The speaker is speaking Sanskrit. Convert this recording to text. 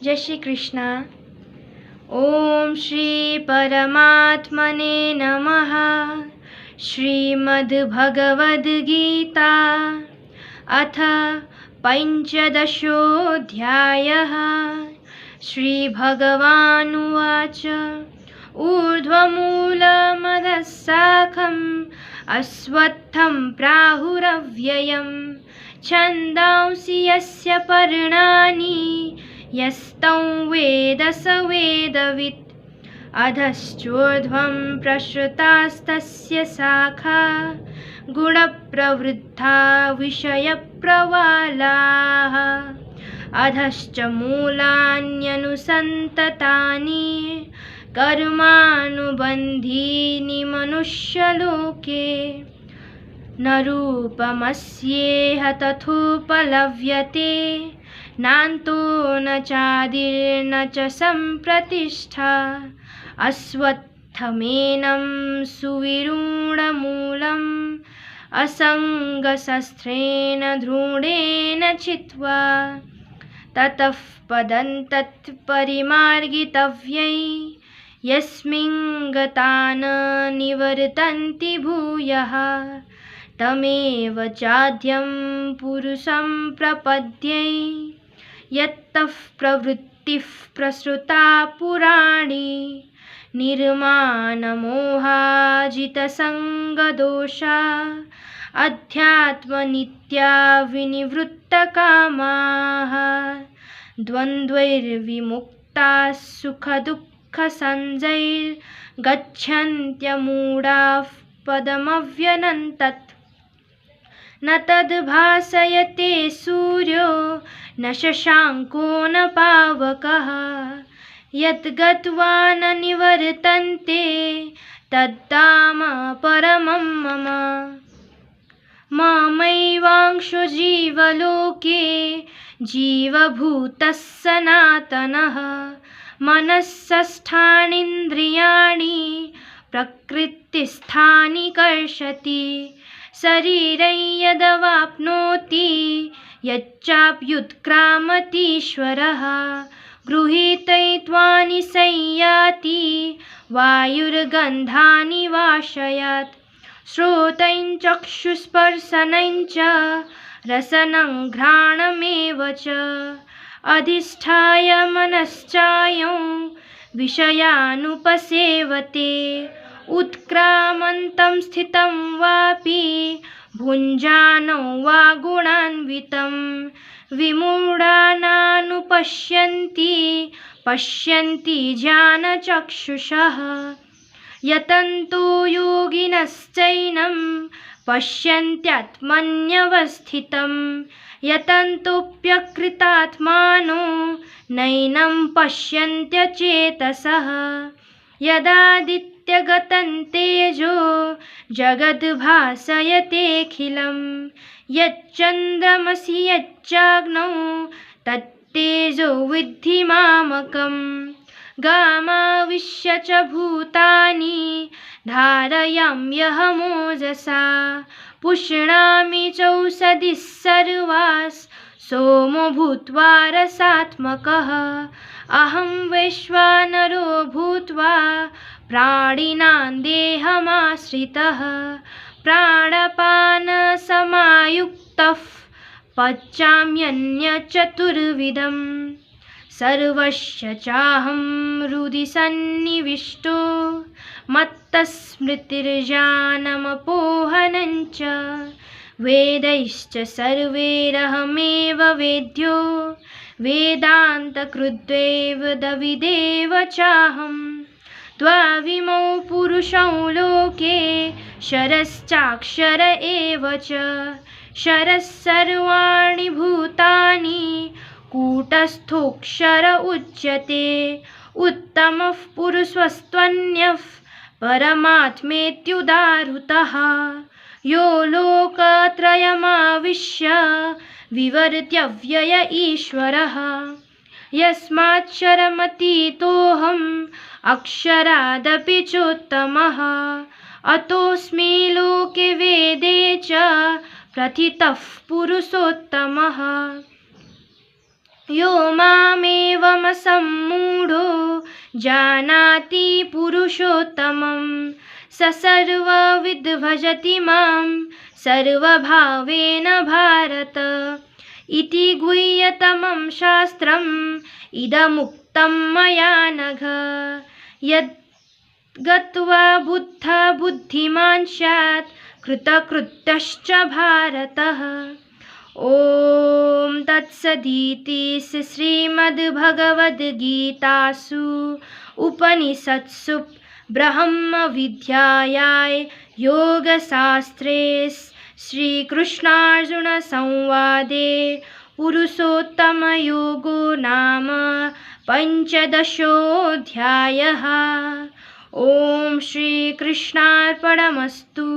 जय श्री कृष्ण। ओम श्री परमात्मने नमः। श्रीमद्भगवद्गीता अथ पंचदशोऽध्यायः। श्रीभगवानुवाच ऊर्ध्वमूलमदः शाखम् अश्वत्थं प्राहुरव्ययम् छन्दांसि यस्य पर्णानि यस्तं वेद स वेदवित्। अधश्चोर्ध्वं प्रसृतास्तस्य शाखा गुणप्रवृद्धा विषयप्रवालाः। अधश्च मूलान्यनुसन्ततानि कर्मानुबन्धीनि मनुष्यलोके। न रूपमस्येह तथोपलभ्यते नान्तो न चादिर्न च सम्प्रतिष्ठा। अश्वत्थमेनं सुविरूढमूलम् असङ्गशस्त्रेण दृढेन चित्वा ततः पदं तत्परिमार्गितव्यै यस्मिन् गता न निवर्तन्ति भूयः। तमेव चाद्यं पुरुषं प्रपद्ये यत्तः प्रवृत्तिः प्रसृता पुराणी। निर्मानमोहाजितसङ्गदोषा अध्यात्मनित्या विनिवृत्तकामाः। द्वन्द्वैर्विमुक्ताः सुखदुःखसञ्जैर्गच्छन्त्यमूढाः पदमव्यनन्तत्। न तद्भासयते सूर्यो न शशाङ्को न पावकः। यद्गत्वा न निवर्तन्ते तद्धाम परमं मम। ममैवांशो जीवलोके जीवभूतः सनातनः। मनःषष्ठानीन्द्रियाणि प्रकृतिस्थानि कर्षति। शरीरं यदवाप्नोति यच्चाप्युत्क्रामतीश्वरः। गृहीत्वानि संयाति वायुर्गन्धानि वाशयात्। श्रोत्रं चक्षुस्पर्शनं च रसनं घ्राणमेव च। अधिष्ठाय मनश्चायं विषयानुपसेवते। उत्क्रामन्तं स्थितं वापि भुञ्जानं वा गुणान्वितं। विमूढानानुपश्यन्ति पश्यन्ति ज्ञानचक्षुषः। यतन्तो योगिनश्चैनं पश्यन्त्यात्मन्यवस्थितं। यतन्तोऽप्यकृतात्मानो नैनं पश्यन्त्यचेतसः। यदादित्यगतं तेजो जगद्भासयतेऽखिलं। यच्चन्द्रमसि यच्चाग्नौ तत्तेजो विद्धि मामकम्। गामाविश्य च भूतानि धारयाम्यहमोजसा। पुष्णामि चौषधिः सर्वास् सोमो भूत्वा रसात्मकः। अहं वैश्वानरो भूत्वा प्राणिनां देहमाश्रितः। प्राणपानसमायुक्तः पचाम्यन्नचतुर्विधं। सर्वस्य चाहं हृदि सन्निविष्टो मत्तस्मृतिर्ज्ञानमपोहनं च। वेदैश्च सर्वैरहमेव वेद्यो वेदान्तकृद्वेदविदेव चाहं। द्वाविमौ पुरुषौ लोके क्षरश्चाक्षर एव च। क्षरः सर्वाणि भूतानि कूटस्थोऽक्षर उच्यते। उत्तमः पुरुषस्त्वन्यः परमात्मेत्युदाहृतः। यो लोकत्रयमाविश्य विवर्त्यव्यय ईश्वरः। यस्माक्षरमतीतोऽहम् अक्षरादपि चोत्तमः। अतोऽस्मि लोके वेदे च प्रथितः पुरुषोत्तमः। यो मामेवमसम्मूढः सम्मूढो जानाति पुरुषोत्तमं स सर्वविद् भजति मां सर्वभावेन भारत इति गुह्यतमं शास्त्रम् इदमुक्तं मया नघ यद् गत्वा बुद्धा बुद्धिमान् स्यात् कृतकृत्यश्च भारतः। ॐ तत्सदिति श्रीमद्भगवद्गीतासु उपनिषत्सु ब्रह्मविद्यायां योगशास्त्रे श्रीकृष्णार्जुनसंवादे पुरुषोत्तमयोगो नाम पञ्चदशोऽध्यायः। ॐ श्रीकृष्णार्पणमस्तु।